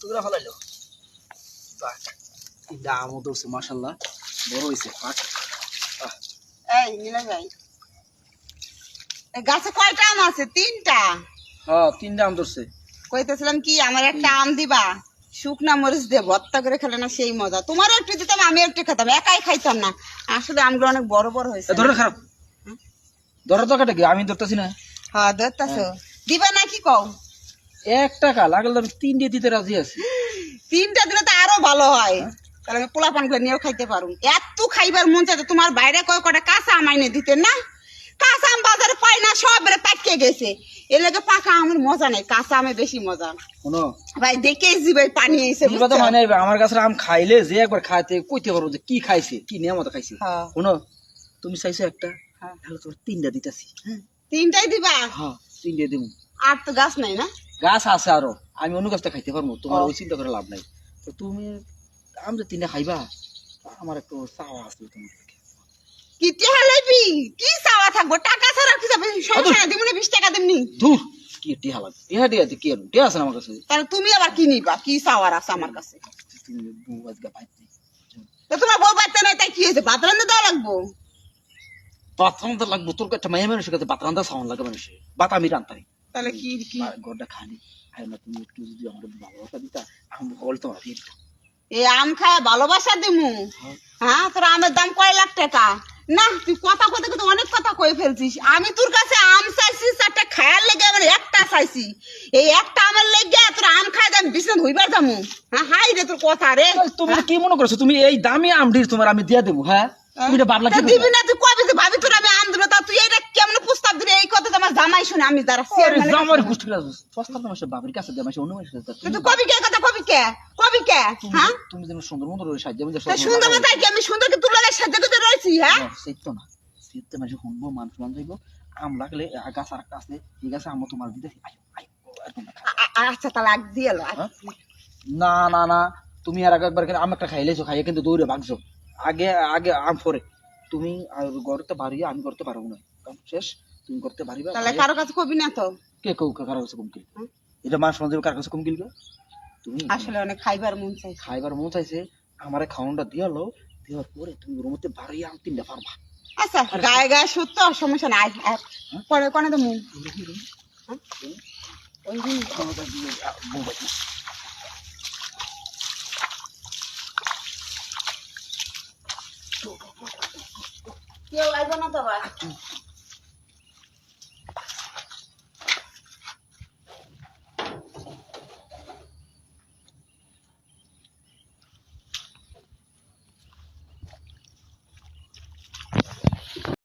করে ফলাইলো তিনটা আমও ধরছে মাশাআল্লাহ বড় হয়েছে এই নীলা ভাই এই গাছে কয়টা আম আছে? তিনটা। হ্যাঁ তিনটা আম ধরছে। কইতেছিলাম কি আমার একটা আম দিবা, শুকনা মরিচ দিয়ে ভর্তা করে খেলে না সেই মজা। তোমারও একটু দিতাম, আমি একটু খেতাম, একাই খাইতাম না। আসলে আমগুলো অনেক বড় বড় হয়েছে। ধরে খারাপ ধরো তো কাটা কি আমি ধরতেছি না। হ্যাঁ ধরতেছো, দিবা না কি কও? 1 টাকা লাগলে আমি 3 দিতে রাজি আছি। 3টা দিলে তো আরো ভালো হয়, তাহলে আমি পোলা পান করে নিয়েও খাইতে পারুম। এত খাইবার মন চাইতে তোমার বাইরে কয় কটা কাঁচা আম আইনে দিতেন না? কাঁচা আম বাজারে পাই না, সব বেড়ে পাইকে গেছে। এর লাগে পাকা আমের মজা নাই, কাঁচা আমে বেশি মজা। শোনো ভাই দেখে জিভাই পানি আইছে। মানে আমার কাছে আম খাইলে যে একবার খাইতে কইতে পারবো যে কি খাইছে, কি নিয়ামত খাইছে। শোনো তুমি চাইছো একটা, তাহলে তোর 3টা দিতেছি। 3টাই দিবা? হ্যাঁ 3টা দিব। আর তো গাছ নাই না? গাছ আছে আরো, আমি অন্য গাছটা খাইতে পারবো, তোমার ওই চিন্তা করে লাভ নাই। তো তুমি আম যে 3টা খাইবা, আমার একটু চাওয়া আছে তোমার। কি টেহা লইবি? কি চাওয়া থাকবো? টাকা ছাড়া কি যাবে? সমস্যা নাই, দিমু না 20 টাকা দিমনি। ধুর কি টিহা লাগবে, টিহা কি আর টিহা আছে আমার কাছে। তাহলে তুমি আবার কি নিবা? কি চাওয়ার আছে আমার কাছে? তুমি বউ আজকে পাইতে তো তোমার বউ বাচ্চা নাই তাই কি হয়েছে? ভাত রান্না দেওয়া লাগবো? বাথরান্দা লাগবো তোর একটা মায়া মানুষের কাছে বাথরান্দা সাউন্ড লাগে মানুষের বাত আমি রান্তারি। তাহলে কি কি গড়টা খালি আর না তুমি একটু যদি আমার ভালোবাসা দিতা আমি বলতো তোমার দিয়ে দিতাম। এই আম খায় ভালোবাসা দিমু? হ্যাঁ তোর আমের দাম কয় লাখ টাকা? না তুই কথা কথা কিন্তু অনেক কথা কয়ে ফেলছিস। আমি তোর কাছে আম চাইছি 4টা খায়ার লেগে, আমার একটা চাইছি। এই একটা আমের লেগে তোর আম খাই দাম বিছনা হইবার যামু? হ্যাঁ হাই রে তোর কথা রে। তুমি কি মনে করছো তুমি এই দামি আমটির তোমার আমি দিয়ে দেবো? হ্যাঁ তুমি এটা বাদ লাগবে দিবি না? তুই কবে যে ভাবি তোর আমি আম দিব, তা তুই এইটা কেমন প্রস্তাব দিবি? এই কথা তো আমার জামাই শুনে, আমি যারা আমার গোষ্ঠী প্রস্তাব তোমার বাবির কাছে দেয় মাসে অন্য মানুষের কাছে। তুই কবি কে কথা কবি কে কবি কে? হ্যাঁ তুমি যেন সুন্দর মতো সাহায্য সুন্দর মতো কি আমি সুন্দর কি তোর লাগে সাথে করতে রয়েছি? হ্যাঁ সেতো না সেতো মাসে শুনবো মানুষ মান যাইব আম লাগলে গাছ আর একটা আছে ঠিক আছে আমি তোমার দিতেছি। আচ্ছা তাহলে আগ দিয়ে এলো। না না না তুমি আর একবার আম একটা খাইলেছো, খাইয়ে কিন্তু দৌড়ে ভাগছো। আগে আগে আম পরে তুমি গড়তে পারি, আমি করতে পারবো না, কারণ শেষ তুমি করতে পারিবা। তাহলে কারো কাছে কবি না তো? কে কেউ কারো কাছে কম কিনবে? এটা মানুষ মান যাবে কার কাছে কম কিনবে? তুমি আসলে অনেক খাইবার মন চাই, খাইবার মন চাইছে আমারে খাওয়ানটা দিয়ালো, দেওয়ার পরে তুমি ওর মধ্যে বাড়ি আম 3টা পারবা। আচ্ছা গায়ে গায়ে সত্য সমস্যা নাই, পরে কোনে তো মুন ওই দিন কেউ আইব না তো?